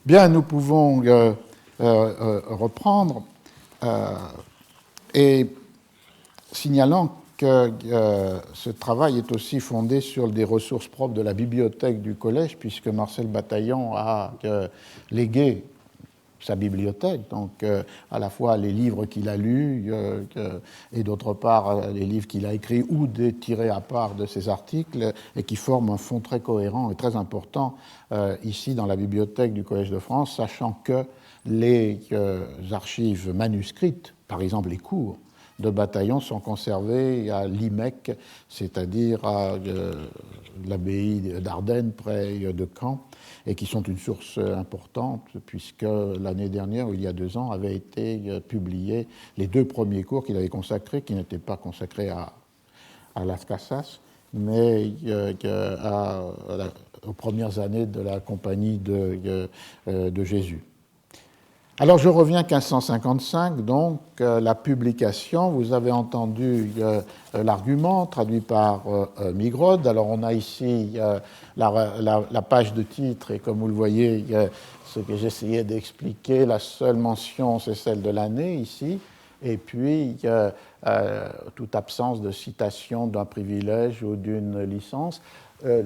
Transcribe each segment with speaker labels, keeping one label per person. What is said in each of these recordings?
Speaker 1: Bien, nous pouvons reprendre et signalant que ce travail est aussi fondé sur des ressources propres de la bibliothèque du collège, puisque Marcel Bataillon a légué sa bibliothèque, donc à la fois les livres qu'il a lus et d'autre part les livres qu'il a écrits ou des tirés à part de ses articles et qui forment un fond très cohérent et très important ici dans la bibliothèque du Collège de France, sachant que les archives manuscrites, par exemple les cours de Bataillon, sont conservées à l'IMEC, c'est-à-dire à l'abbaye d'Ardenne près de Caen, et qui sont une source importante, puisque l'année dernière, ou il y a 2 ans, avaient été publiés les 2 premiers cours qu'il avait consacrés, qui n'étaient pas consacrés à Las Casas, mais aux premières années de la Compagnie de Jésus. Alors je reviens 1555, donc la publication, vous avez entendu l'argument traduit par Migrod. Alors on a ici la page de titre et comme vous le voyez, ce que j'essayais d'expliquer, la seule mention c'est celle de l'année ici, et puis toute absence de citation d'un privilège ou d'une licence. Ce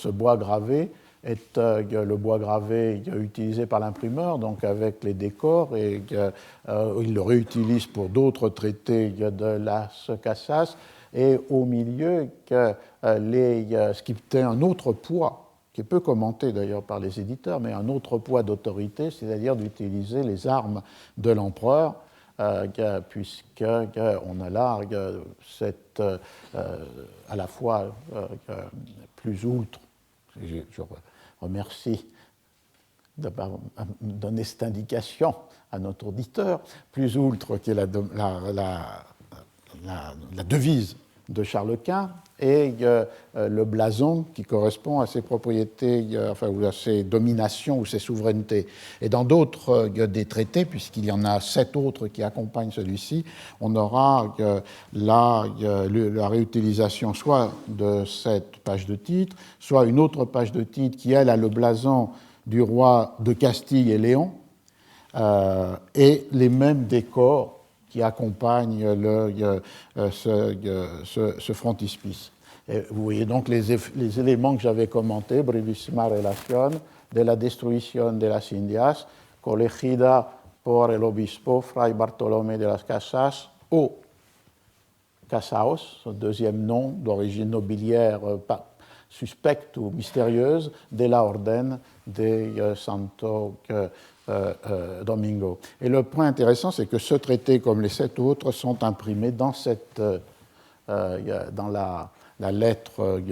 Speaker 1: bois gravé est le bois gravé utilisé par l'imprimeur, donc avec les décors, et il le réutilise pour d'autres traités de Las Casas, et au milieu, ce qui était un autre poids, qui est peu commenté d'ailleurs par les éditeurs, mais un autre poids d'autorité, c'est-à-dire d'utiliser les armes de l'empereur, puisqu'on a là à la fois plus outre. Je remercie de donner cette indication à notre auditeur, plus outre qui est la devise de Charles Quint et le blason qui correspond à ses propriétés, ou à ses dominations ou ses souverainetés. Et dans d'autres des traités, puisqu'il y en a 7 autres qui accompagnent celui-ci, on aura la réutilisation soit de cette page de titre, soit une autre page de titre qui, elle, a le blason du roi de Castille et Léon, et les mêmes décors qui accompagnent ce frontispice. Et vous voyez donc les éléments que j'avais commentés, brevísima relación de la destrucción de las Indias, colegida por el obispo Fray Bartolomé de las Casas o Casaos, son deuxième nom d'origine nobiliaire suspecte ou mystérieuse, de la Orden de Santo Domingo. Et le point intéressant, c'est que ce traité, comme les 7 autres, sont imprimés dans la lettre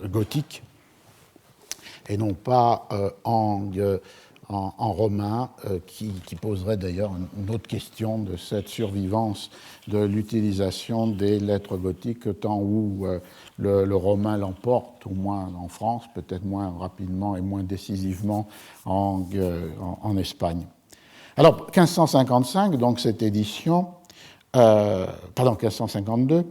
Speaker 1: gothique et non pas en romain, qui poserait d'ailleurs une autre question de cette survivance de l'utilisation des lettres gothiques, tant où le romain l'emporte, au moins en France, peut-être moins rapidement et moins décisivement en Espagne. Alors, 1555, donc cette édition, 1552,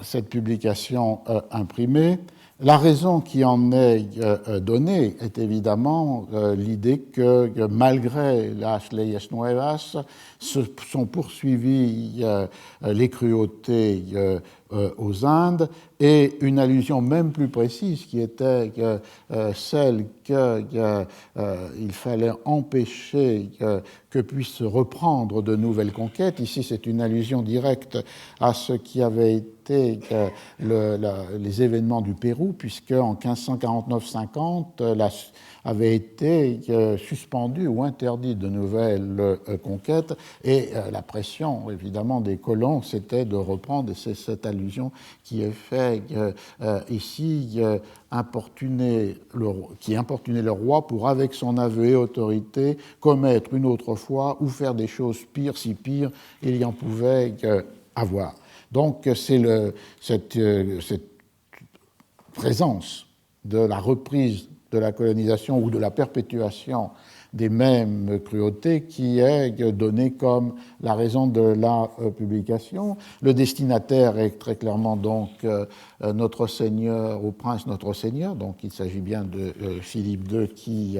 Speaker 1: cette publication imprimée. La raison qui en est donnée est évidemment l'idée que malgré las leyes nuevas, se sont poursuivies les cruautés aux Indes, et une allusion même plus précise qui était celle qu'il fallait empêcher que puissent reprendre de nouvelles conquêtes. Ici, c'est une allusion directe à ce qui avait été les événements du Pérou, puisque en 1549-50 avait été suspendu ou interdit de nouvelles conquêtes, et la pression, évidemment, des colons, c'était de reprendre, et c'est cette allusion qui est faite ici, qui importunait le roi pour, avec son aveu et autorité, commettre une autre fois ou faire des choses pires, si pires il y en pouvait avoir. Donc c'est cette présence de la reprise de la colonisation ou de la perpétuation des mêmes cruautés qui est donné comme la raison de la publication. Le destinataire est très clairement donc notre Seigneur, ou prince notre Seigneur, donc il s'agit bien de Philippe II qui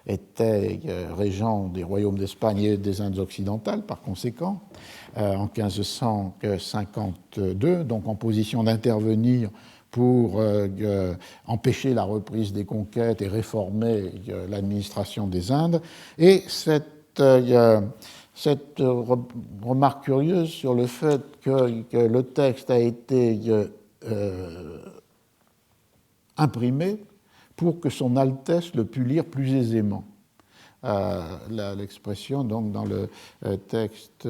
Speaker 1: était régent des royaumes d'Espagne et des Indes occidentales par conséquent, en 1552, donc en position d'intervenir pour empêcher la reprise des conquêtes et réformer l'administration des Indes. Et cette remarque curieuse sur le fait que le texte a été imprimé pour que son Altesse le pût lire plus aisément. L'expression donc dans le texte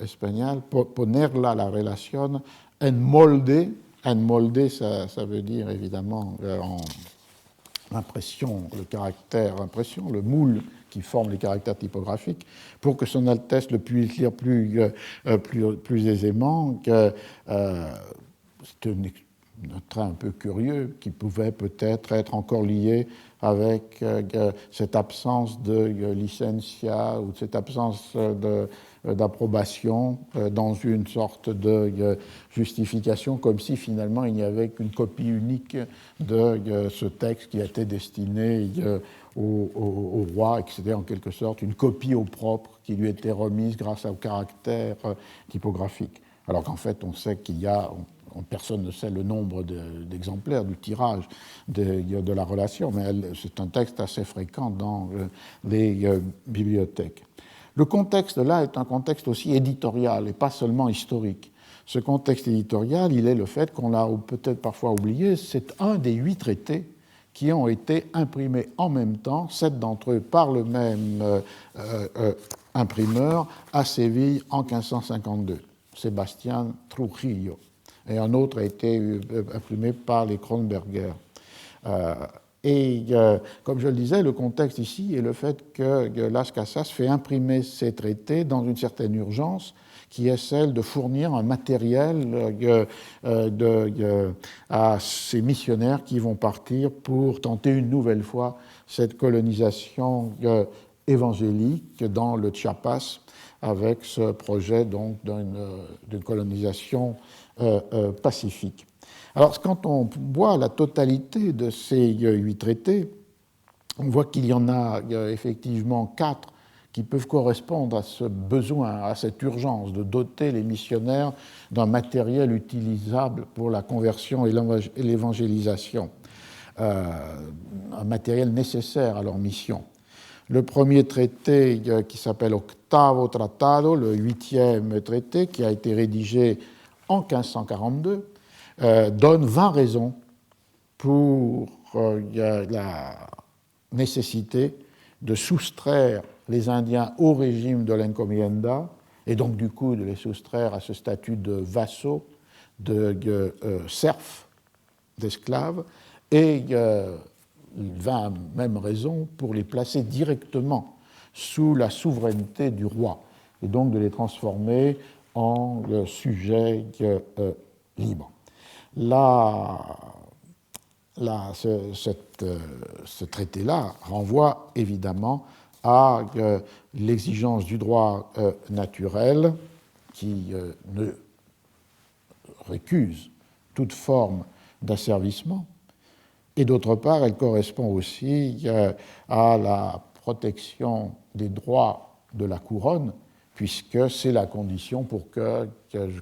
Speaker 1: espagnol, ponerla la relación en molde. En molde, ça veut dire évidemment en impression, le caractère impression, le moule qui forme les caractères typographiques, pour que son Altesse le puisse lire plus aisément. C'est un trait un peu curieux qui pouvait peut-être être encore lié avec cette absence de licencia ou cette absence d'approbation dans une sorte de justification, comme si finalement il n'y avait qu'une copie unique de ce texte qui était destiné au roi, et que c'était en quelque sorte une copie au propre qui lui était remise grâce au caractère typographique. Alors qu'en fait, on sait qu'il y a... Personne ne sait le nombre d'exemplaires du tirage de la relation, mais c'est un texte assez fréquent dans les bibliothèques. Le contexte là est un contexte aussi éditorial et pas seulement historique. Ce contexte éditorial, il est le fait qu'on l'a peut-être parfois oublié, c'est un des 8 traités qui ont été imprimés en même temps, 7 d'entre eux par le même imprimeur à Séville en 1552, Sébastien Trujillo. Et un autre a été imprimé par les Kronberger. Comme je le disais, le contexte ici est le fait que Las Casas fait imprimer ces traités dans une certaine urgence, qui est celle de fournir un matériel à ces missionnaires qui vont partir pour tenter une nouvelle fois cette colonisation évangélique dans le Chiapas, avec ce projet donc d'une colonisation pacifique. Alors, quand on voit la totalité de ces 8 traités, on voit qu'il y en a effectivement 4 qui peuvent correspondre à ce besoin, à cette urgence de doter les missionnaires d'un matériel utilisable pour la conversion et l'évangélisation, un matériel nécessaire à leur mission. Le premier traité qui s'appelle Octavo Tratado, le 8e traité, qui a été rédigé en 1542, donne 20 raisons pour la nécessité de soustraire les Indiens au régime de l'encomienda et donc du coup de les soustraire à ce statut de vassaux, de serfs, d'esclaves, et 20 mêmes raisons pour les placer directement sous la souveraineté du roi et donc de les transformer en sujets libres. Ce traité-là renvoie évidemment à l'exigence du droit naturel qui ne récuse toute forme d'asservissement, et d'autre part, elle correspond aussi à la protection des droits de la couronne, puisque c'est la condition pour que,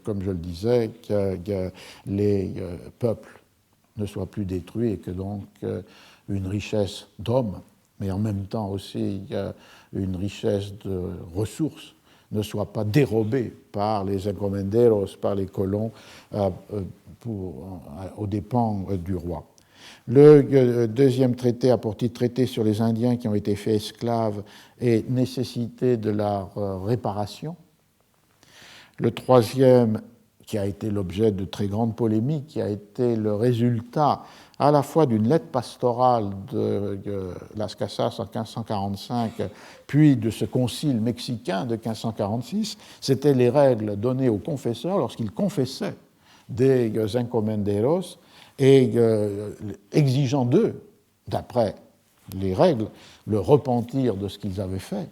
Speaker 1: comme je le disais, que les peuples ne soient plus détruits et que donc une richesse d'hommes, mais en même temps aussi une richesse de ressources, ne soit pas dérobée par les encomenderos, par les colons, aux dépens du roi. Le deuxième traité a pour titre Traité sur les Indiens qui ont été faits esclaves et nécessité de leur réparation. Le troisième, qui a été l'objet de très grandes polémiques, qui a été le résultat à la fois d'une lettre pastorale de Las Casas en 1545, puis de ce concile mexicain de 1546, c'était les règles données aux confesseurs lorsqu'ils confessaient des encomenderos et exigeant d'eux, d'après les règles, le repentir de ce qu'ils avaient fait,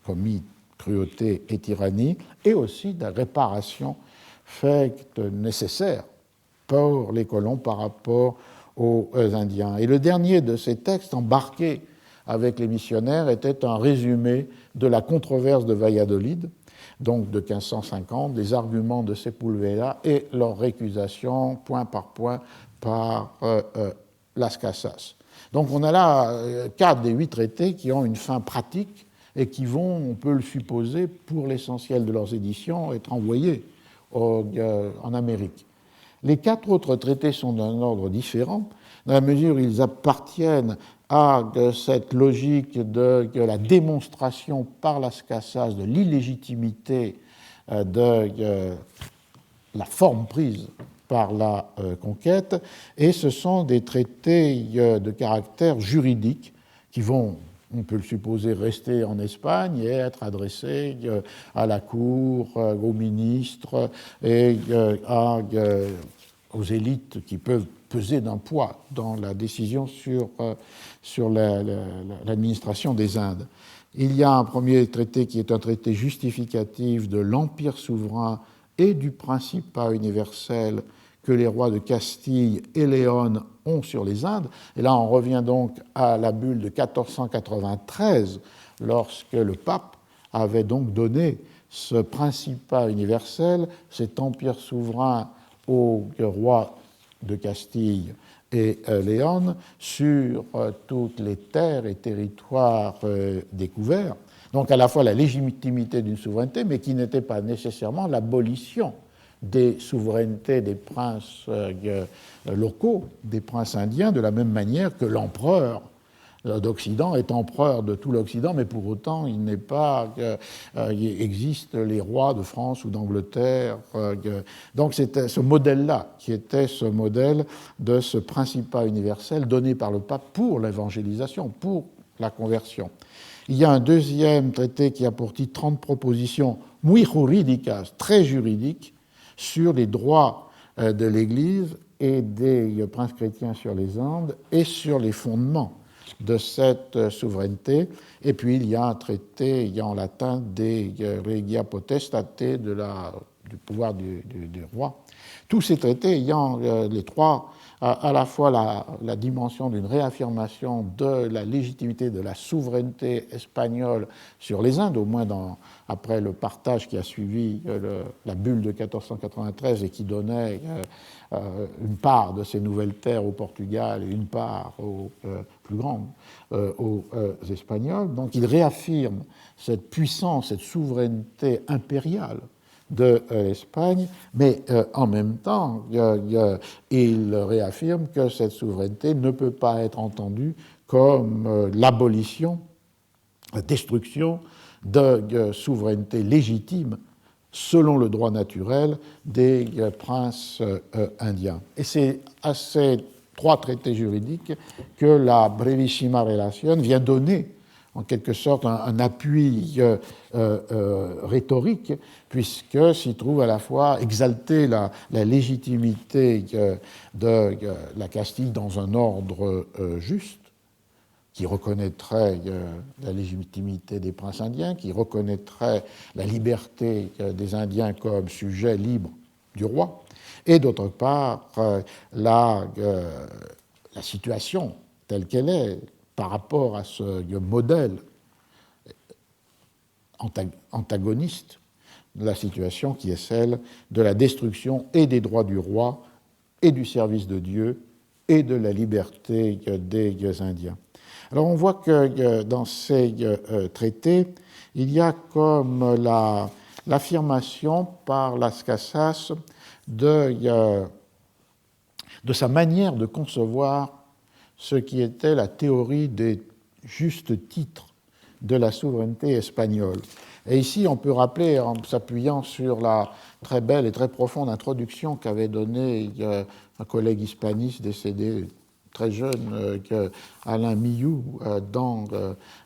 Speaker 1: commis cruauté et tyrannie, et aussi de la réparation faite nécessaire pour les colons par rapport aux Indiens. Et le dernier de ces textes, embarqués avec les missionnaires, était un résumé de la controverse de Valladolid, donc de 1550, des arguments de Sepúlveda et leur récusation point par point par Las Casas. Donc on a là 4 des 8 traités qui ont une fin pratique et qui vont, on peut le supposer, pour l'essentiel de leurs éditions, être envoyés en Amérique. Les 4 autres traités sont d'un ordre différent, dans la mesure où ils appartiennent à cette logique de la démonstration par Las Casas de l'illégitimité de la forme prise par la conquête, et ce sont des traités de caractère juridique qui vont, on peut le supposer, rester en Espagne et être adressés à la cour, aux ministres et aux élites qui peuvent peser d'un poids dans la décision sur l'administration des Indes. Il y a un premier traité qui est un traité justificatif de l'empire souverain et du principat universel que les rois de Castille et Léon ont sur les Indes. Et là, on revient donc à la bulle de 1493, lorsque le pape avait donc donné ce principat universel, cet empire souverain aux rois de Castille et Léon sur toutes les terres et territoires découverts. Donc à la fois la légitimité d'une souveraineté, mais qui n'était pas nécessairement l'abolition des souverainetés des princes locaux, des princes indiens, de la même manière que l'empereur d'Occident est empereur de tout l'Occident, mais pour autant il n'est pas il existe les rois de France ou d'Angleterre. Donc c'était ce modèle-là qui était ce modèle de ce principat universel donné par le pape pour l'évangélisation, pour la conversion. Il y a un deuxième traité qui a pour titre 30 propositions muy jurídicas, très juridiques, sur les droits de l'Église et des princes chrétiens sur les Indes et sur les fondements de cette souveraineté. Et puis il y a un traité en latin des regia potestate, du pouvoir du roi. Tous ces traités ayant les trois à la fois la dimension d'une réaffirmation de la légitimité de la souveraineté espagnole sur les Indes, au moins après le partage qui a suivi la bulle de 1493 et qui donnait une part de ces nouvelles terres au Portugal et une part plus grande aux Espagnols. Donc il réaffirme cette puissance, cette souveraineté impériale de l'Espagne, mais en même temps, il réaffirme que cette souveraineté ne peut pas être entendue comme l'abolition, la destruction de souveraineté légitime selon le droit naturel des princes indiens. Et c'est à ces 3 traités juridiques que la Brevissima Relación vient donner en quelque sorte un appui rhétorique, puisque s'y trouve à la fois exalter la légitimité de la Castille dans un ordre juste, qui reconnaîtrait la légitimité des princes indiens, qui reconnaîtrait la liberté des Indiens comme sujet libre du roi, et d'autre part la situation telle qu'elle est par rapport à ce modèle antagoniste de la situation qui est celle de la destruction et des droits du roi et du service de Dieu et de la liberté des Indiens. Alors on voit que dans ces traités, il y a comme l'affirmation par Las Casas de sa manière de concevoir ce qui était la théorie des justes titres de la souveraineté espagnole. Et ici, on peut rappeler, en s'appuyant sur la très belle et très profonde introduction qu'avait donnée un collègue hispaniste décédé très jeune, Alain Milloux, dans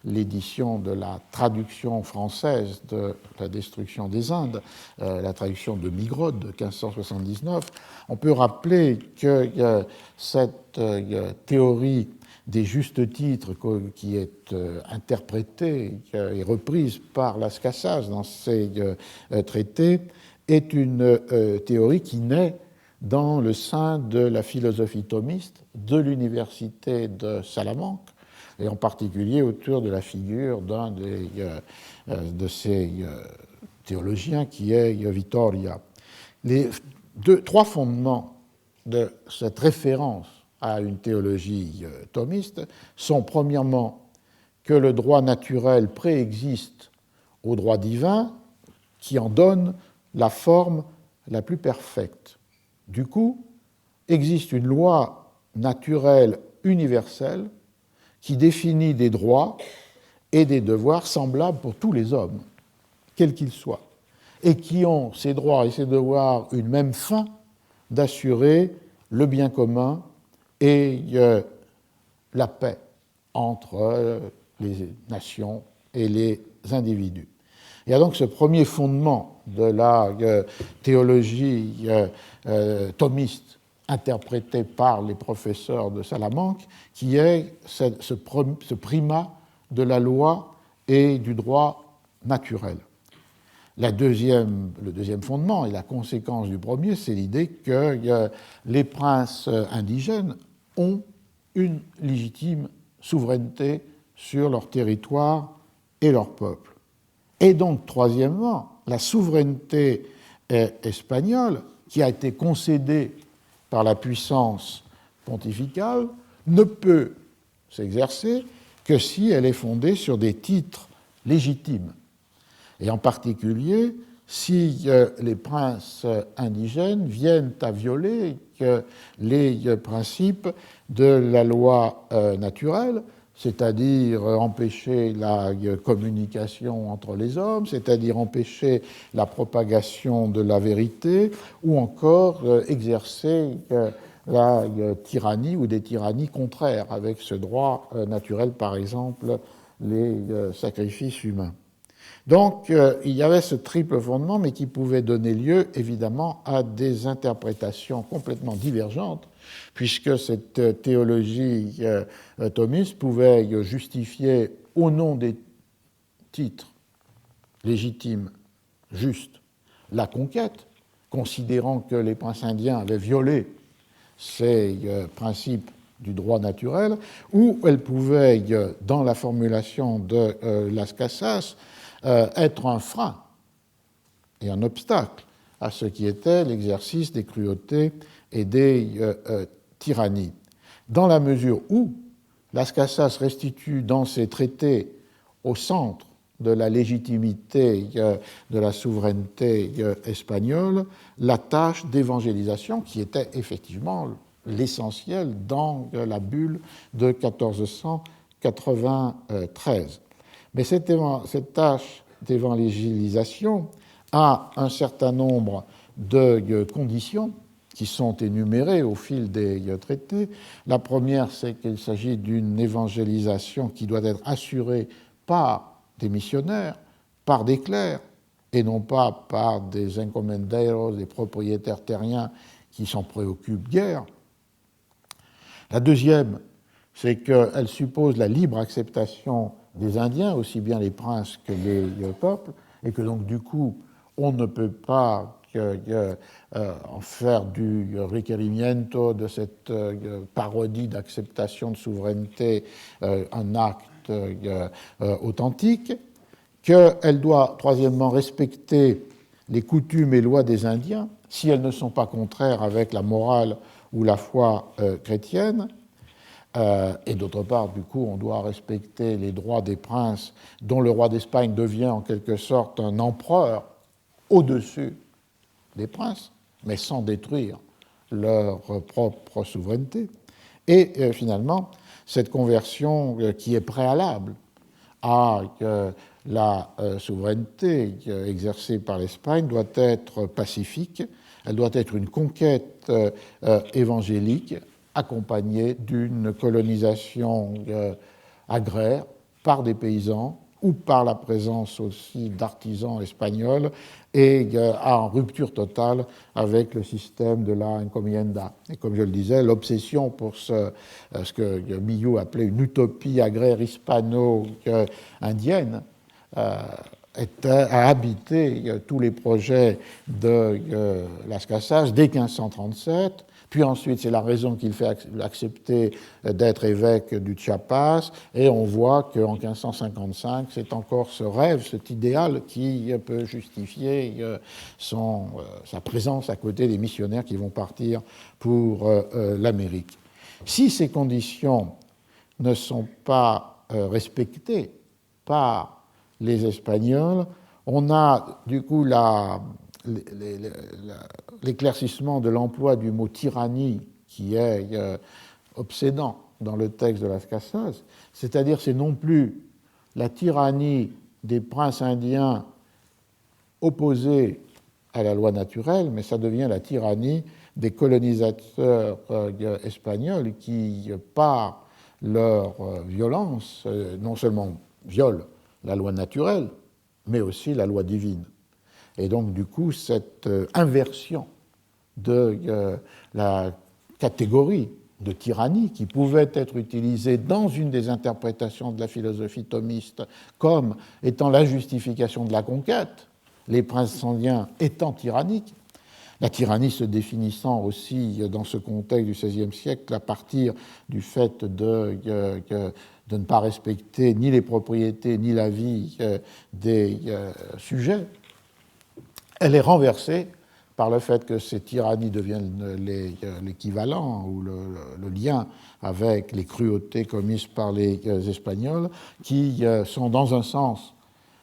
Speaker 1: l'édition de la traduction française de la destruction des Indes, la traduction de Migrod de 1579, on peut rappeler que cette théorie des justes titres qui est interprétée et reprise par Las Casas dans ses traités, est une théorie qui naît dans le sein de la philosophie thomiste de l'université de Salamanque, et en particulier autour de la figure d'un de ces théologiens qui est Vittoria. Les trois fondements de cette référence à une théologie thomiste sont premièrement que le droit naturel préexiste au droit divin qui en donne la forme la plus parfaite. Du coup, existe une loi naturelle universelle qui définit des droits et des devoirs semblables pour tous les hommes, quels qu'ils soient, et qui ont, ces droits et ces devoirs, une même fin d'assurer le bien commun et la paix entre les nations et les individus. Il y a donc ce premier fondement de la théologie thomiste interprétée par les professeurs de Salamanque, qui est ce primat de la loi et du droit naturel. Le deuxième fondement et la conséquence du premier, c'est l'idée que les princes indigènes ont une légitime souveraineté sur leur territoire et leur peuple. Et donc, troisièmement, la souveraineté espagnole, qui a été concédée par la puissance pontificale, ne peut s'exercer que si elle est fondée sur des titres légitimes. Et en particulier, si les princes indigènes viennent à violer les principes de la loi naturelle, c'est-à-dire empêcher la communication entre les hommes, c'est-à-dire empêcher la propagation de la vérité, ou encore exercer la tyrannie ou des tyrannies contraires avec ce droit naturel, par exemple les sacrifices humains. Donc, il y avait ce triple fondement, mais qui pouvait donner lieu, évidemment, à des interprétations complètement divergentes, puisque cette théologie thomiste pouvait justifier, au nom des titres légitimes, justes, la conquête, considérant que les princes indiens avaient violé ces principes du droit naturel, ou elle pouvait, dans la formulation de Las Casas, être un frein et un obstacle à ce qui était l'exercice des cruautés et des tyrannies. Dans la mesure où Las Casas restitue dans ses traités au centre de la légitimité de la souveraineté espagnole la tâche d'évangélisation qui était effectivement l'essentiel dans la bulle de 1493. Mais cette tâche d'évangélisation a un certain nombre de conditions qui sont énumérées au fil des traités. La première, c'est qu'il s'agit d'une évangélisation qui doit être assurée par des missionnaires, par des clercs, et non pas par des encomenderos, des propriétaires terriens qui s'en préoccupent guère. La deuxième, c'est qu'elle suppose la libre acceptation des Indiens, aussi bien les princes que les peuples, et que donc du coup, on ne peut pas en faire du requerimiento, de cette parodie d'acceptation de souveraineté, un acte authentique, qu'elle doit, troisièmement, respecter les coutumes et lois des Indiens, si elles ne sont pas contraires avec la morale ou la foi chrétienne, et d'autre part, du coup, on doit respecter les droits des princes, dont le roi d'Espagne devient en quelque sorte un empereur au-dessus des princes, mais sans détruire leur propre souveraineté. Et finalement, cette conversion qui est préalable à la souveraineté exercée par l'Espagne doit être pacifique, elle doit être une conquête évangélique accompagnée d'une colonisation agraire par des paysans ou par la présence aussi d'artisans espagnols, et en rupture totale avec le système de la encomienda. Et comme je le disais, l'obsession pour ce que Millou appelait une utopie agraire hispano-indienne a habité tous les projets de Las Casas dès 1537. Puis ensuite, c'est la raison qu'il fait accepter d'être évêque du Chiapas. Et on voit qu'en 1555, c'est encore ce rêve, cet idéal qui peut justifier sa présence à côté des missionnaires qui vont partir pour l'Amérique. Si ces conditions ne sont pas respectées par les Espagnols, on a du coup l'éclaircissement de l'emploi du mot tyrannie qui est obsédant dans le texte de Las Casas, c'est-à-dire c'est non plus la tyrannie des princes indiens opposés à la loi naturelle, mais ça devient la tyrannie des colonisateurs espagnols qui, par leur violence, non seulement violent la loi naturelle, mais aussi la loi divine. Et donc, du coup, cette inversion de la catégorie de tyrannie qui pouvait être utilisée dans une des interprétations de la philosophie thomiste comme étant la justification de la conquête, les princes indiens étant tyranniques, la tyrannie se définissant aussi dans ce contexte du XVIe siècle à partir du fait de ne pas respecter ni les propriétés ni la vie des sujets, elle est renversée par le fait que ces tyrannies deviennent l'équivalent ou le lien avec les cruautés commises par les Espagnols, qui sont dans un sens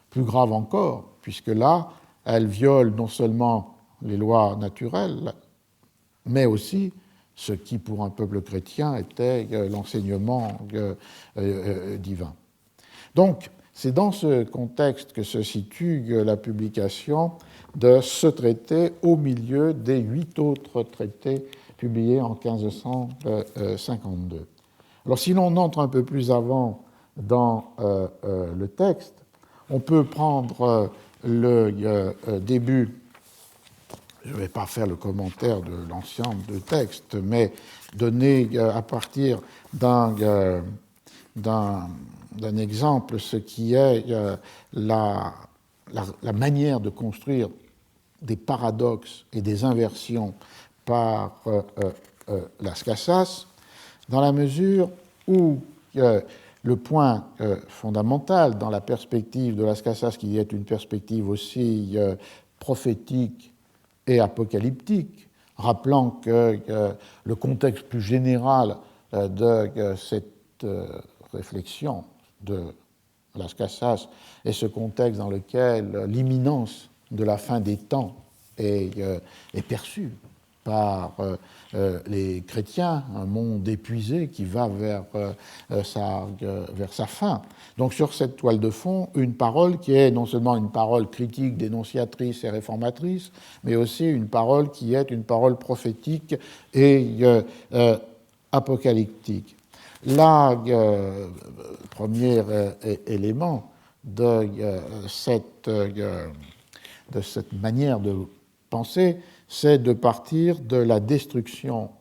Speaker 1: plus grave encore, puisque là, elles violent non seulement les lois naturelles, mais aussi ce qui, pour un peuple chrétien, était l'enseignement divin. Donc, c'est dans ce contexte que se situe la publication de ce traité au milieu des 8 autres traités publiés en 1552. Alors, si l'on entre un peu plus avant dans le texte, on peut prendre le début. Je ne vais pas faire le commentaire de l'ensemble du texte, mais donner à partir d'un exemple ce qui est la manière de construire des paradoxes et des inversions par Las Casas, dans la mesure où le point fondamental dans la perspective de Las Casas, qui est une perspective aussi prophétique et apocalyptique, rappelant que le contexte plus général de cette réflexion de Las Casas est ce contexte dans lequel l'imminence de la fin des temps est perçue par les chrétiens, un monde épuisé qui va vers sa fin. Donc sur cette toile de fond, une parole qui est non seulement une parole critique, dénonciatrice et réformatrice, mais aussi une parole qui est une parole prophétique et apocalyptique. Là, premier élément de cette manière de penser, c'est de partir de la destruction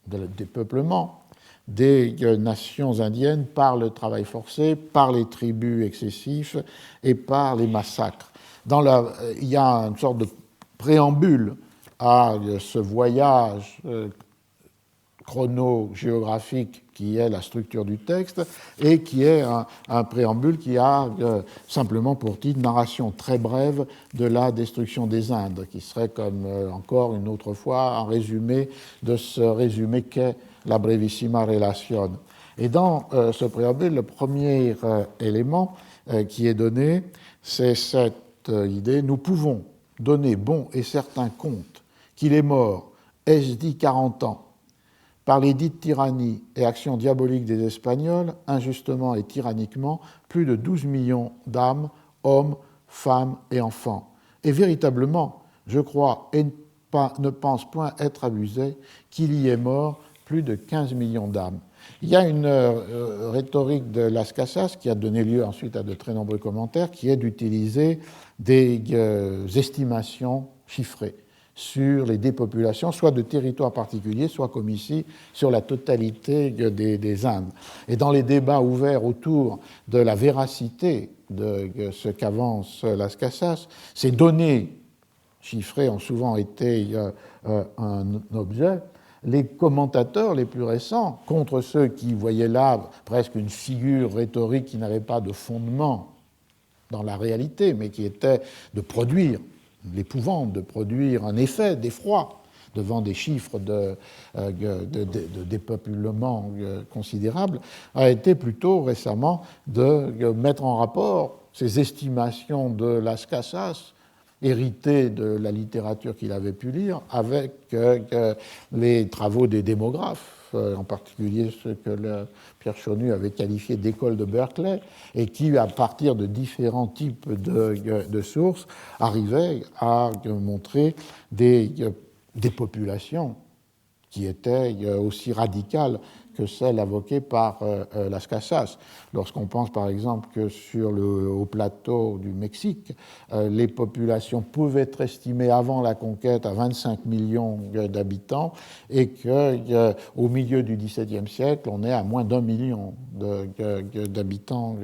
Speaker 1: des peuplements des nations indiennes par le travail forcé, par les tribus excessifs et par les massacres. Il y a une sorte de préambule à ce voyage chrono-géographique qui est la structure du texte et qui est un préambule qui a simplement pour titre narration très brève de la destruction des Indes, qui serait comme encore une autre fois un résumé de ce résumé qu'est la brevissima relation. Et dans ce préambule, le premier élément qui est donné, c'est cette idée: nous pouvons donner bon et certain compte qu'il est mort, ai-je dit 40 ans, par les dites tyrannies et actions diaboliques des Espagnols, injustement et tyranniquement, plus de 12 millions d'âmes, hommes, femmes et enfants. Et véritablement, je crois et ne pense point être abusé, qu'il y est mort plus de 15 millions d'âmes. Il y a une rhétorique de Las Casas qui a donné lieu ensuite à de très nombreux commentaires, qui est d'utiliser des estimations chiffrées sur les dépopulations, soit de territoires particuliers, soit comme ici, sur la totalité des Indes. Et dans les débats ouverts autour de la véracité de ce qu'avance Las Casas, ces données chiffrées ont souvent été un objet. Les commentateurs les plus récents, contre ceux qui voyaient là presque une figure rhétorique qui n'avait pas de fondement dans la réalité, mais qui était de produire l'épouvante, de produire un effet d'effroi devant des chiffres de dépeuplement considérables, a été plutôt récemment de mettre en rapport ces estimations de Las Casas, héritées de la littérature qu'il avait pu lire, avec les travaux des démographes, en particulier ceux que Pierre Chaunu avait qualifiés d'école de Berkeley, et qui, à partir de différents types de sources, arrivaient à montrer des populations qui étaient aussi radicales que celles invoquées par Las Casas. Lorsqu'on pense par exemple que sur le haut plateau du Mexique, les populations pouvaient être estimées avant la conquête à 25 millions d'habitants et qu'au milieu du XVIIe siècle, on est à moins d'1 million d'habitants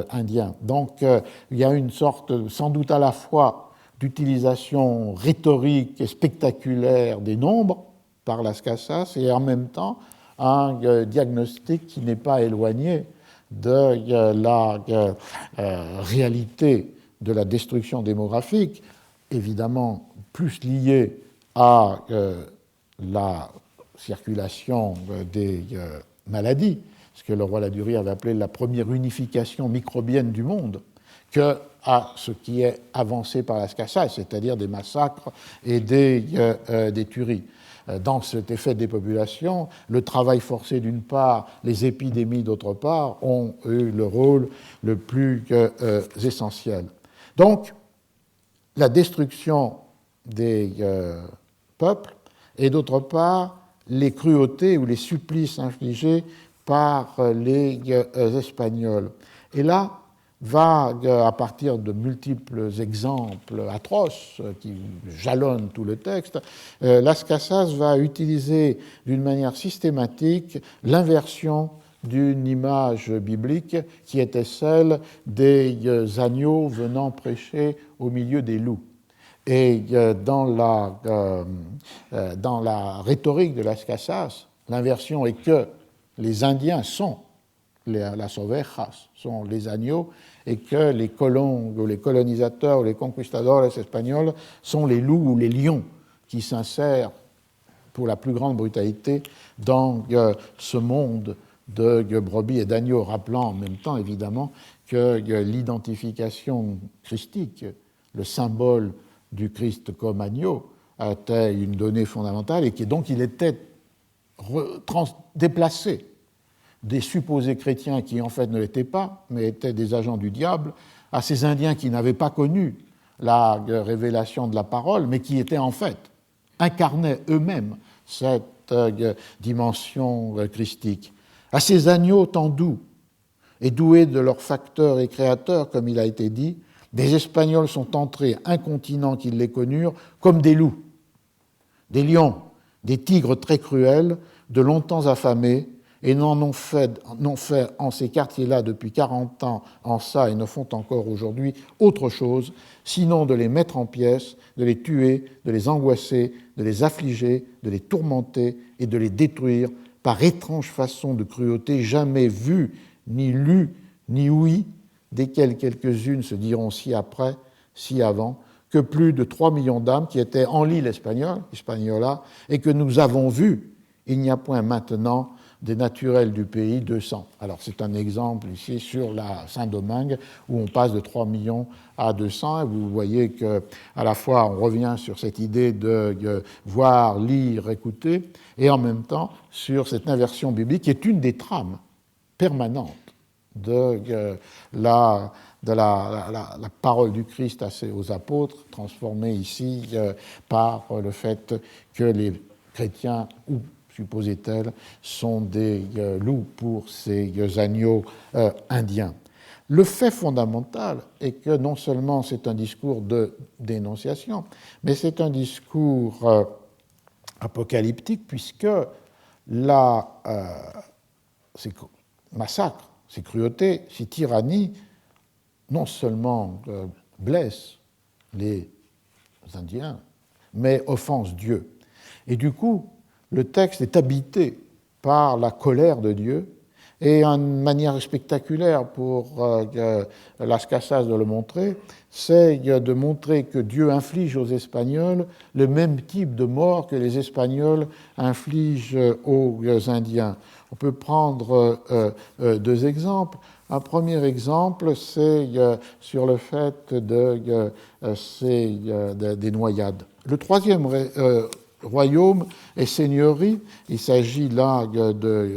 Speaker 1: indiens. Donc il y a une sorte, sans doute à la fois, d'utilisation rhétorique et spectaculaire des nombres par Las Casas et en même temps un diagnostic qui n'est pas éloigné de la réalité de la destruction démographique, évidemment plus liée à la circulation des maladies, ce que le roi Ladurie avait appelé la première unification microbienne du monde, que à ce qui est avancé par Las Casas, c'est-à-dire des massacres et des tueries. Dans cet effet des populations, le travail forcé d'une part, les épidémies d'autre part, ont eu le rôle le plus essentiel. Donc, la destruction des peuples et d'autre part, les cruautés ou les supplices infligés par les Espagnols. Et là, va, à partir de multiples exemples atroces qui jalonnent tout le texte, Las Casas va utiliser d'une manière systématique l'inversion d'une image biblique qui était celle des agneaux venant prêcher au milieu des loups. Et dans la rhétorique de Las Casas, l'inversion est que les Indiens sont las ovejas, sont les agneaux, et que les colons ou les colonisateurs ou les conquistadores espagnols sont les loups ou les lions qui s'insèrent pour la plus grande brutalité dans ce monde de brebis et d'agneaux, rappelant en même temps évidemment que l'identification christique, le symbole du Christ comme agneau, était une donnée fondamentale et que donc il était déplacé des supposés chrétiens qui en fait ne l'étaient pas, mais étaient des agents du diable, à ces Indiens qui n'avaient pas connu la révélation de la parole, mais qui étaient en fait, incarnaient eux-mêmes cette dimension christique. À ces agneaux tant doux et doués de leur facteur et créateur, comme il a été dit, des Espagnols sont entrés incontinents qu'ils les connurent comme des loups, des lions, des tigres très cruels, de longtemps affamés, et n'ont fait en ces quartiers-là depuis 40 ans en ça et ne font encore aujourd'hui autre chose, sinon de les mettre en pièces, de les tuer, de les angoisser, de les affliger, de les tourmenter et de les détruire par étrange façon de cruauté jamais vue, ni lue, ni ouïe, desquelles quelques-unes se diront si après, si avant, que plus de 3 millions d'âmes qui étaient en l'île espagnole, Hispaniola, et que nous avons vues, il n'y a point maintenant des naturels du pays 200. Alors c'est un exemple ici sur la Saint-Domingue où on passe de 3 millions à 200 et vous voyez qu'à la fois on revient sur cette idée de voir, lire, écouter et en même temps sur cette inversion biblique qui est une des trames permanentes de la parole du Christ aux apôtres transformée ici par le fait que les chrétiens ou supposait-elle, sont des loups pour ces agneaux indiens. Le fait fondamental est que non seulement c'est un discours de dénonciation, mais c'est un discours apocalyptique, puisque ces massacres, ces cruautés, ces tyrannies, non seulement blessent les Indiens, mais offensent Dieu. Et du coup, le texte est habité par la colère de Dieu, et une manière spectaculaire pour Las Casas de le montrer, c'est de montrer que Dieu inflige aux Espagnols le même type de mort que les Espagnols infligent aux Indiens. On peut prendre deux exemples. Un premier exemple, c'est sur le fait des noyades. Le troisième royaume et seigneurie, il s'agit là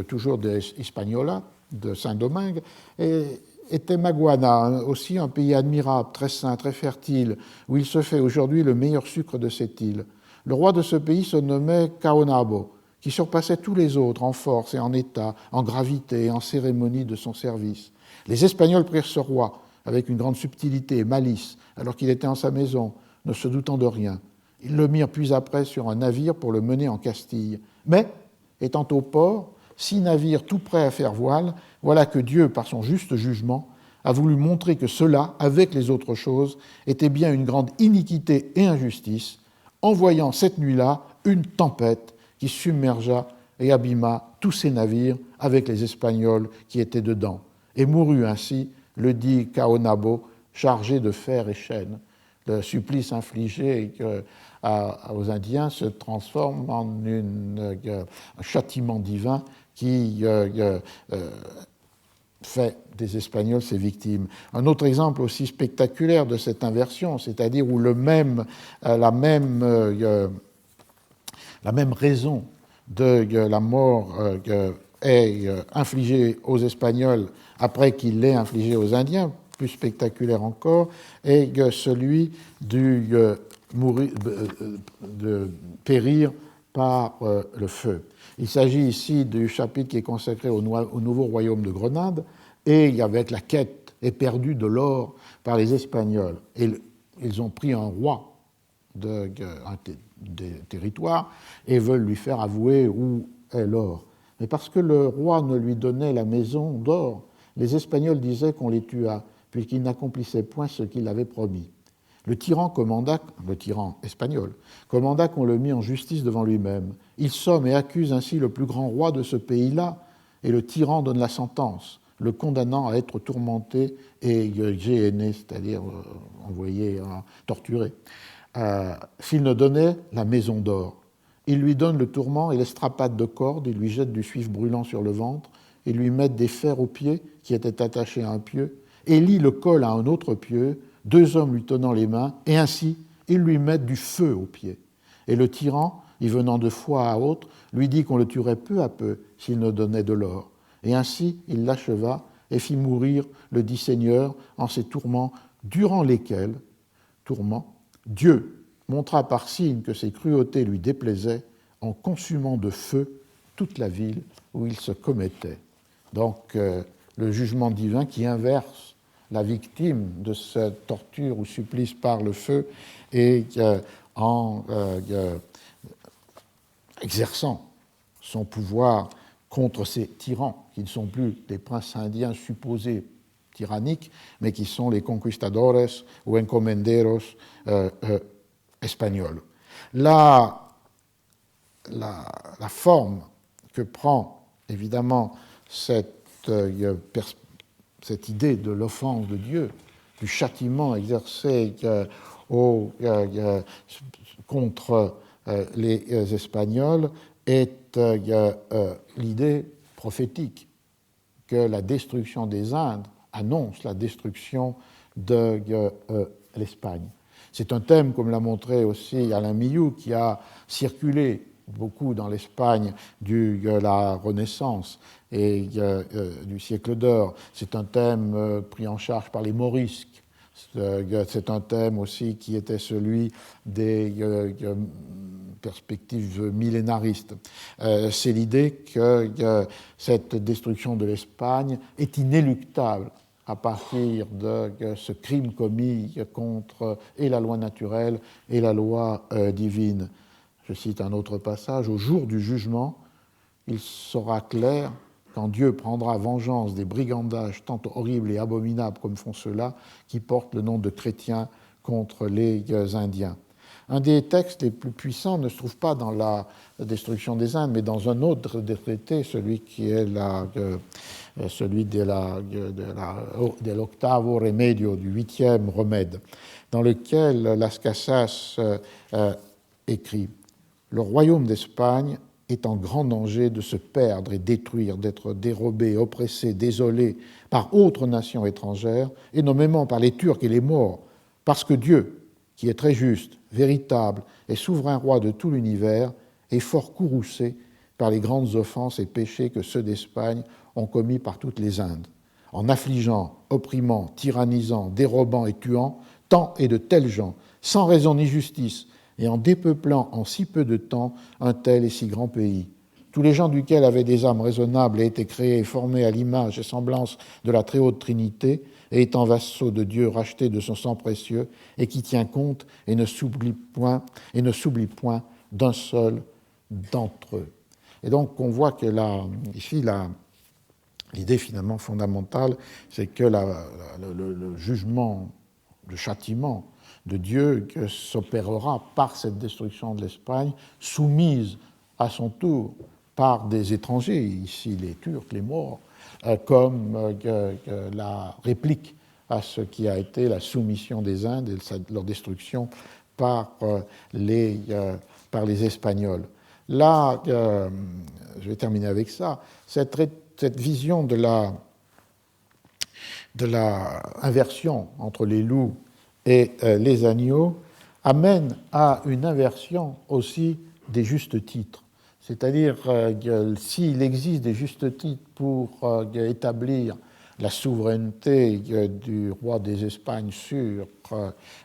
Speaker 1: toujours de Hispaniola, de Saint-Domingue, et était Maguana, aussi un pays admirable, très sain, très fertile, où il se fait aujourd'hui le meilleur sucre de cette île. Le roi de ce pays se nommait Caonabo, qui surpassait tous les autres en force et en état, en gravité et en cérémonie de son service. Les Espagnols prirent ce roi avec une grande subtilité et malice, alors qu'il était en sa maison, ne se doutant de rien. Ils le mirent puis après sur un navire pour le mener en Castille. Mais, étant au port, 6 navires tout prêts à faire voile, voilà que Dieu, par son juste jugement, a voulu montrer que cela, avec les autres choses, était bien une grande iniquité et injustice, envoyant cette nuit-là une tempête qui submergea et abîma tous ces navires avec les Espagnols qui étaient dedans. Et mourut ainsi le dit Caonabo, chargé de fer et chaînes. Le supplice infligé aux Indiens se transforme en un châtiment divin qui fait des Espagnols ses victimes. Un autre exemple aussi spectaculaire de cette inversion, c'est-à-dire où la même raison de la mort est infligée aux Espagnols après qu'il l'ait infligée aux Indiens, plus spectaculaire encore, est celui de périr par le feu. Il s'agit ici du chapitre qui est consacré au nouveau royaume de Grenade, et avec la quête éperdue de l'or par les Espagnols. Et ils ont pris un roi des territoires et veulent lui faire avouer où est l'or. Mais parce que le roi ne lui donnait la maison d'or, les Espagnols disaient qu'on les tua, puisqu'ils n'accomplissaient point ce qu'il avait promis. Le tyran espagnol, commanda qu'on le mit en justice devant lui-même. Il somme et accuse ainsi le plus grand roi de ce pays-là, et le tyran donne la sentence, le condamnant à être tourmenté et géhéné, c'est-à-dire envoyé torturé, s'il ne donnait la maison d'or. Il lui donne le tourment et l'estrapade de cordes, il lui jette du suif brûlant sur le ventre, et lui met des fers aux pieds qui étaient attachés à un pieu, et lie le col à un autre pieu, 2 hommes lui tenant les mains, et ainsi ils lui mettent du feu aux pieds. Et le tyran, y venant de fois à autre, lui dit qu'on le tuerait peu à peu s'il ne donnait de l'or. Et ainsi il l'acheva et fit mourir le dit Seigneur en ces tourments, durant lesquels, Dieu montra par signe que ses cruautés lui déplaisaient en consumant de feu toute la ville où il se commettait. Donc, le jugement divin qui inverse la victime de cette torture ou supplice par le feu et en exerçant son pouvoir contre ces tyrans qui ne sont plus des princes indiens supposés tyranniques, mais qui sont les conquistadores ou encomenderos espagnols. La forme que prend évidemment cette idée de l'offense de Dieu, du châtiment exercé contre les Espagnols, est l'idée prophétique que la destruction des Indes annonce la destruction de l'Espagne. C'est un thème, comme l'a montré aussi Alain Millau, qui a circulé beaucoup dans l'Espagne de la Renaissance et du siècle d'or. C'est un thème pris en charge par les morisques. C'est un thème aussi qui était celui des perspective millénariste. C'est l'idée que cette destruction de l'Espagne est inéluctable à partir de ce crime commis contre et la loi naturelle et la loi divine. Je cite un autre passage, « Au jour du jugement, il sera clair, quand Dieu prendra vengeance des brigandages tant horribles et abominables comme font ceux-là, qui portent le nom de chrétiens contre les Indiens. » Un des textes les plus puissants ne se trouve pas dans la destruction des Indes, mais dans un autre des traités, celui qui est celui de l'octavo remedio, du 8e remède, dans lequel Las Casas écrit « Le royaume d'Espagne est en grand danger de se perdre et détruire, d'être dérobé, oppressé, désolé par autres nations étrangères, et nommément par les Turcs et les Maures, parce que Dieu, qui est très juste, véritable et souverain roi de tout l'univers, est fort courroucé par les grandes offenses et péchés que ceux d'Espagne ont commis par toutes les Indes, en affligeant, opprimant, tyrannisant, dérobant et tuant tant et de tels gens, sans raison ni justice, et en dépeuplant en si peu de temps un tel et si grand pays. Tous les gens duquel avaient des âmes raisonnables et étaient créés et formés à l'image et semblance de la très haute Trinité, et étant vassaux de Dieu rachetés de son sang précieux, et qui tient compte et ne s'oublie point d'un seul d'entre eux. Et donc on voit que ici l'idée finalement fondamentale, c'est que le jugement, le châtiment de Dieu s'opérera par cette destruction de l'Espagne, soumise à son tour par des étrangers, ici les Turcs, les Maures, comme la réplique à ce qui a été la soumission des Indes et leur destruction par les Espagnols. Là, je vais terminer avec ça, cette vision de la inversion entre les loups et les agneaux amène à une inversion aussi des justes titres. C'est-à-dire s'il existe des justes titres pour établir la souveraineté du roi des Espagnes sur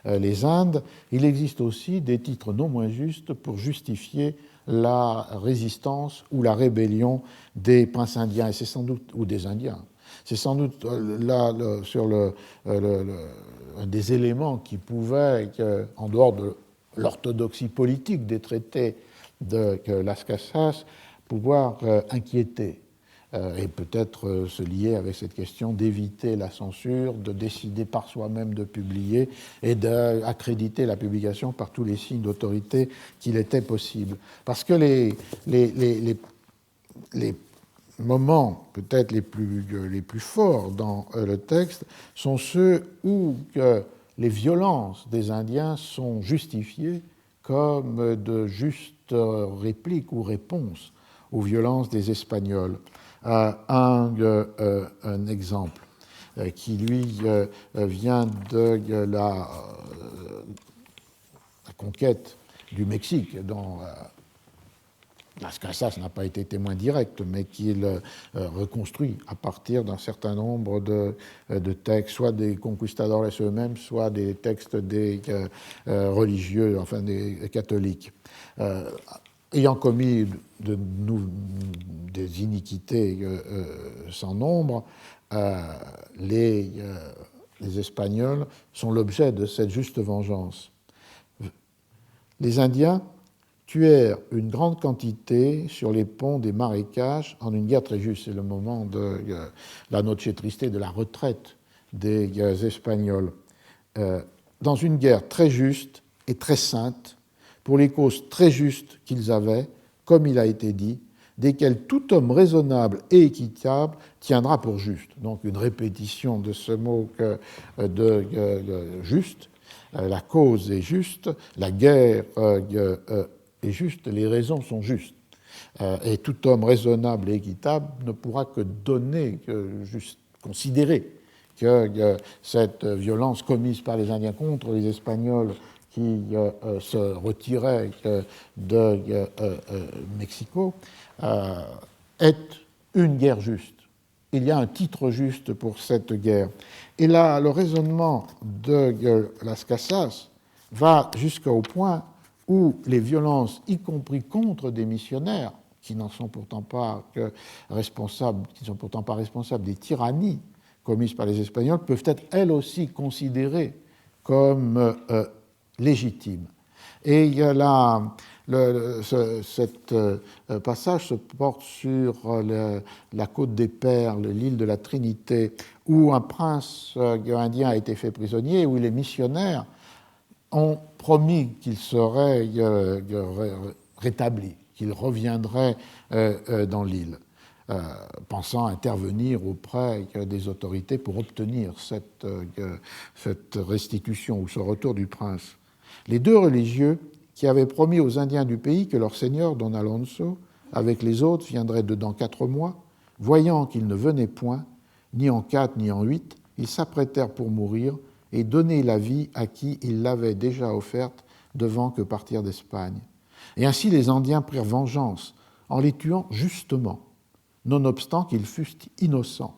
Speaker 1: les Indes, il existe aussi des titres non moins justes pour justifier la résistance ou la rébellion des princes indiens, et c'est sans doute, ou des Indiens. C'est sans doute là sur un des éléments qui pouvaient, en dehors de l'orthodoxie politique des traités de Las Casas, pouvoir inquiéter et peut-être se lier avec cette question d'éviter la censure, de décider par soi-même de publier et d'accréditer la publication par tous les signes d'autorité qu'il était possible. Parce que les moments peut-être les plus forts dans le texte sont ceux où les violences des Indiens sont justifiées comme de justes répliques ou réponses aux violences des Espagnols. Un exemple qui, lui, vient de la conquête du Mexique, dont Las Casas n'a pas été témoin direct, mais qu'il reconstruit à partir d'un certain nombre de textes, soit des conquistadores eux-mêmes, soit des textes des religieux, enfin des catholiques. Ayant commis des iniquités sans nombre, les Espagnols sont l'objet de cette juste vengeance. Les Indiens tuèrent une grande quantité sur les ponts des marécages en une guerre très juste. C'est le moment de la Noche Triste, de la retraite des Espagnols. Dans une guerre très juste et très sainte, pour les causes très justes qu'ils avaient, comme il a été dit, desquelles tout homme raisonnable et équitable tiendra pour juste. Donc une répétition de ce mot de juste, la cause est juste, la guerre est juste, les raisons sont justes. Et tout homme raisonnable et équitable ne pourra que donner, considérer que cette violence commise par les Indiens contre les Espagnols qui se retiraient de Mexico est une guerre juste. Il y a un titre juste pour cette guerre. Et là, le raisonnement de Las Casas va jusqu'au point où les violences, y compris contre des missionnaires, qui n'en sont pourtant pas responsables, qui ne sont pourtant pas responsables des tyrannies commises par les Espagnols, peuvent être elles aussi considérées comme légitimes. Et il y a là, cet passage se porte sur la côte des Perles, l'île de la Trinité, où un prince indien a été fait prisonnier, où les missionnaires ont promis qu'il serait rétabli, qu'il reviendrait dans l'île, pensant intervenir auprès des autorités pour obtenir cette restitution ou ce retour du prince. Les deux religieux qui avaient promis aux Indiens du pays que leur seigneur, Don Alonso, avec les autres, viendrait dedans 4 mois, voyant qu'ils ne venaient point, ni en 4 ni en 8, ils s'apprêtèrent pour mourir et donner la vie à qui ils l'avaient déjà offerte devant que partir d'Espagne. Et ainsi les Indiens prirent vengeance en les tuant justement, nonobstant qu'ils fussent innocents,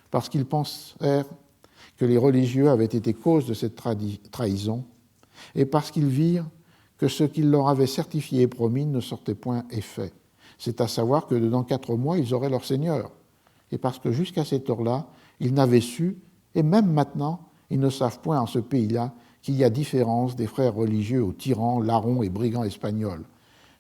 Speaker 1: parce qu'ils pensèrent que les religieux avaient été cause de cette trahison, et parce qu'ils virent que ce qu'ils leur avaient certifié et promis ne sortait point effet. C'est à savoir que dans 4 mois, ils auraient leur Seigneur. Et parce que jusqu'à cette heure-là, ils n'avaient su, et même maintenant, ils ne savent point en ce pays-là qu'il y a différence des frères religieux aux tyrans, larrons et brigands espagnols.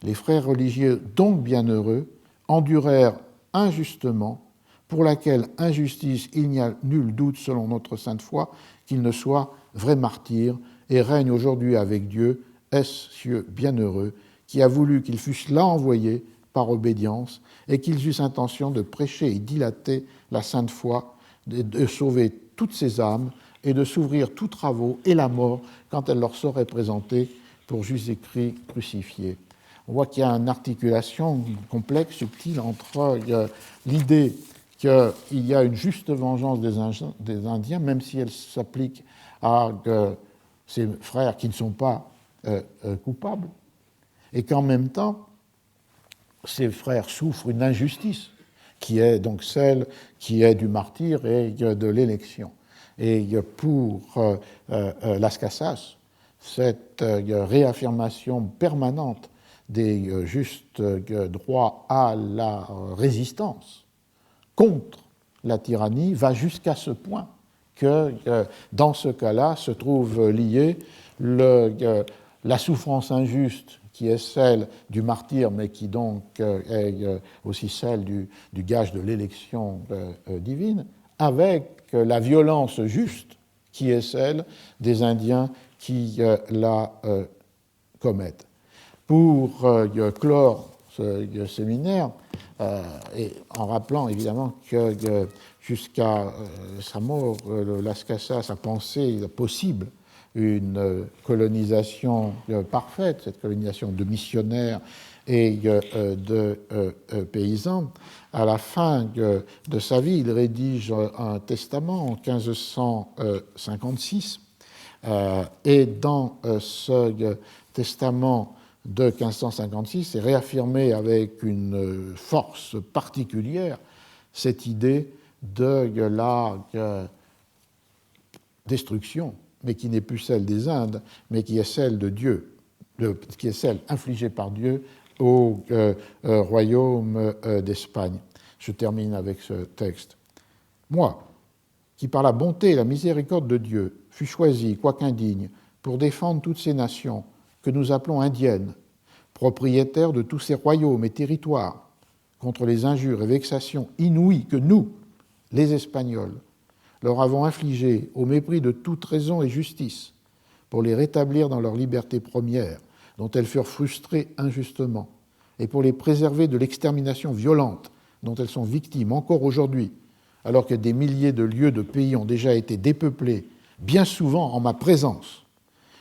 Speaker 1: Les frères religieux, donc bienheureux, endurèrent injustement, pour laquelle injustice il n'y a nul doute selon notre sainte foi qu'ils ne soient vrais martyrs et règnent aujourd'hui avec Dieu, est-ce cieux bienheureux, qui a voulu qu'ils fussent là envoyés par obédience et qu'ils eussent intention de prêcher et dilater la sainte foi, de sauver toutes ces âmes et de s'ouvrir tous travaux et la mort quand elle leur serait présentée pour Jésus-Christ crucifié. On voit qu'il y a une articulation complexe, subtile, entre l'idée qu'il y a une juste vengeance des Indiens, même si elle s'applique à ces frères qui ne sont pas coupables, et qu'en même temps, ces frères souffrent une injustice, qui est donc celle qui est du martyre et de l'élection. Et pour Las Casas, cette réaffirmation permanente des justes droits à la résistance contre la tyrannie va jusqu'à ce point que dans ce cas-là se trouve liée la souffrance injuste qui est celle du martyr, mais qui donc est aussi celle du gage de l'élection divine, avec la violence juste qui est celle des Indiens qui la commettent. Pour clore ce séminaire, et en rappelant évidemment que jusqu'à sa mort, Las Casas a pensé possible une colonisation parfaite, cette colonisation de missionnaires et de paysans. À la fin de sa vie, il rédige un testament en 1556, et dans ce testament de 1556 est réaffirmé avec une force particulière cette idée de la destruction, mais qui n'est plus celle des Indes, mais qui est celle de Dieu, qui est celle infligée par Dieu au royaume d'Espagne. Je termine avec ce texte. Moi, qui par la bonté et la miséricorde de Dieu fus choisi, quoiqu'indigne, pour défendre toutes ces nations que nous appelons indiennes, propriétaires de tous ces royaumes et territoires, contre les injures et vexations inouïes que nous, les Espagnols, leur avons infligées au mépris de toute raison et justice, pour les rétablir dans leur liberté première, dont elles furent frustrées injustement, et pour les préserver de l'extermination violente dont elles sont victimes encore aujourd'hui, alors que des milliers de lieues de pays ont déjà été dépeuplés, bien souvent en ma présence.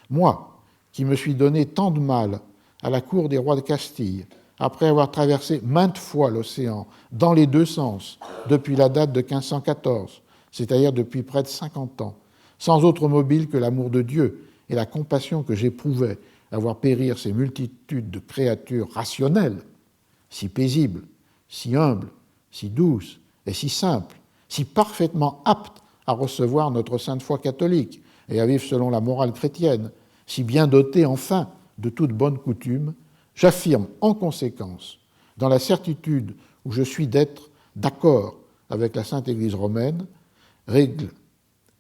Speaker 1: Moi, qui me suis donné tant de mal à la cour des rois de Castille, après avoir traversé maintes fois l'océan, dans les deux sens, depuis la date de 1514, c'est-à-dire depuis près de 50 ans, sans autre mobile que l'amour de Dieu et la compassion que j'éprouvais à voir périr ces multitudes de créatures rationnelles, si paisibles, si humbles, si douces et si simples, si parfaitement aptes à recevoir notre sainte foi catholique et à vivre selon la morale chrétienne, si bien dotées enfin de toute bonne coutume, j'affirme en conséquence, dans la certitude où je suis d'être d'accord avec la Sainte Église romaine, règle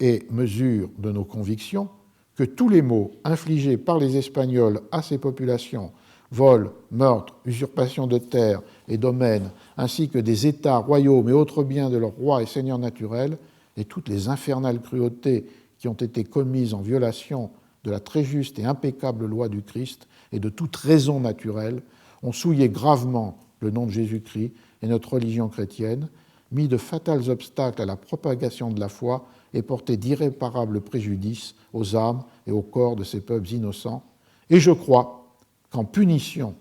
Speaker 1: et mesure de nos convictions, que tous les maux infligés par les Espagnols à ces populations, vol, meurtre, usurpation de terres et domaines, ainsi que des États, royaumes et autres biens de leurs rois et seigneurs naturels, et toutes les infernales cruautés qui ont été commises en violation de la très juste et impeccable loi du Christ et de toute raison naturelle, ont souillé gravement le nom de Jésus-Christ et notre religion chrétienne, mis de fatals obstacles à la propagation de la foi et porté d'irréparables préjudices aux âmes et aux corps de ces peuples innocents. Et je crois qu'en punition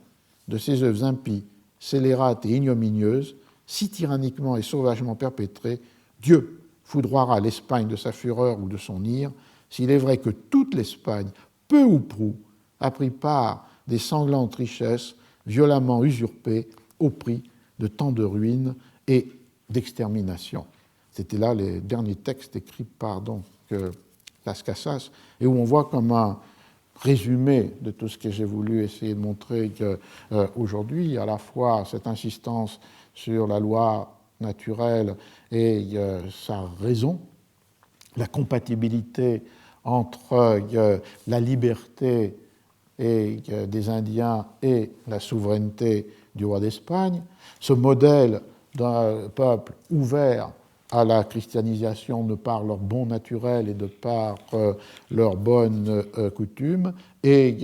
Speaker 1: de ces œuvres impies, scélérates et ignominieuses, si tyranniquement et sauvagement perpétrées, Dieu foudroiera l'Espagne de sa fureur ou de son ire, s'il est vrai que toute l'Espagne, peu ou prou, a pris part des sanglantes richesses violemment usurpées au prix de tant de ruines et d'extermination. C'était là les derniers textes écrits par Las Casas, et où on voit comme un résumé de tout ce que j'ai voulu essayer de montrer aujourd'hui, à la fois cette insistance sur la loi naturelle et sa raison, la compatibilité entre la liberté des Indiens et la souveraineté du roi d'Espagne, ce modèle d'un peuple ouvert à la christianisation de par leur bon naturel et de par leurs bonnes coutumes, et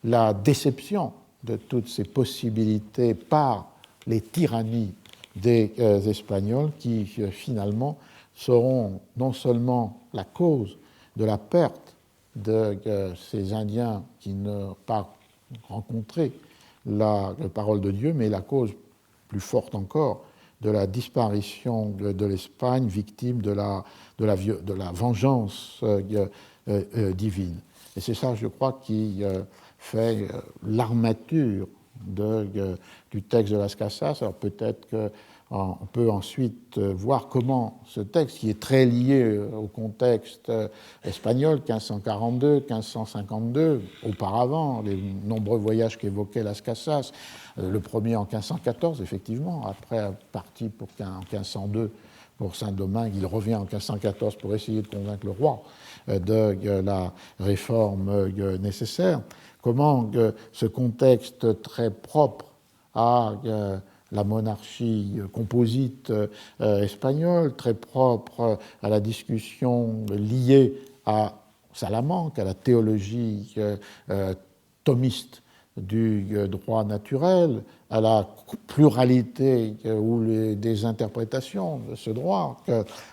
Speaker 1: la déception de toutes ces possibilités par les tyrannies des Espagnols qui finalement seront non seulement la cause de la perte de ces Indiens qui n'ont pas rencontré la parole de Dieu, mais la cause plus forte encore de la disparition de l'Espagne, victime de la vengeance divine. Et c'est ça, je crois, qui fait l'armature du texte de Las Casas. Alors peut-être qu'on peut ensuite voir comment ce texte, qui est très lié au contexte espagnol, 1542, 1552, auparavant, les nombreux voyages qu'évoquait Las Casas, le premier en 1514, effectivement, après parti en 1502 pour Saint-Domingue, il revient en 1514 pour essayer de convaincre le roi de la réforme nécessaire. Comment ce contexte très propre à la monarchie composite espagnole, très propre à la discussion liée à Salamanque, à la théologie thomiste du droit naturel, à la pluralité des interprétations de ce droit,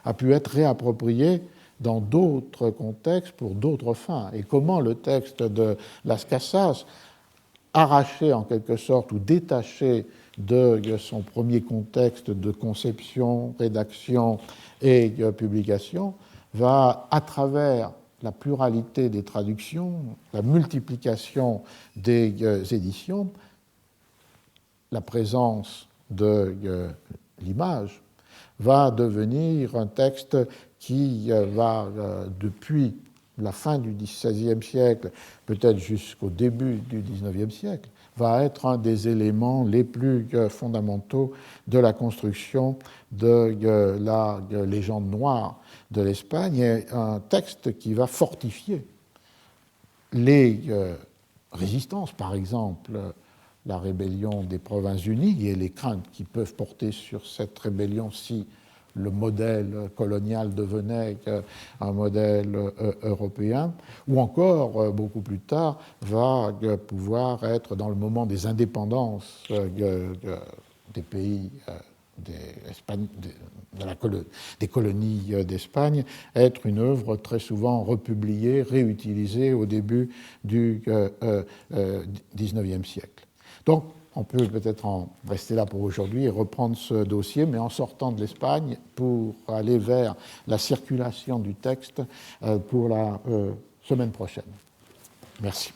Speaker 1: a pu être réapproprié dans d'autres contextes pour d'autres fins. Et comment le texte de Las Casas, arraché en quelque sorte ou détaché de son premier contexte de conception, rédaction et publication, va, à travers la pluralité des traductions, la multiplication des éditions, la présence de l'image, va devenir un texte qui va, depuis la fin du XVIe siècle, peut-être jusqu'au début du XIXe siècle, va être un des éléments les plus fondamentaux de la construction de la légende noire de l'Espagne, et un texte qui va fortifier les résistances, par exemple la rébellion des Provinces-Unies et les craintes qui peuvent porter sur cette rébellion si le modèle colonial devenait un modèle européen, ou encore, beaucoup plus tard, va pouvoir être dans le moment des indépendances des pays des colonies d'Espagne, être une œuvre très souvent republiée, réutilisée au début du XIXe siècle. Donc, on peut peut-être en rester là pour aujourd'hui et reprendre ce dossier, mais en sortant de l'Espagne pour aller vers la circulation du texte pour la semaine prochaine. Merci.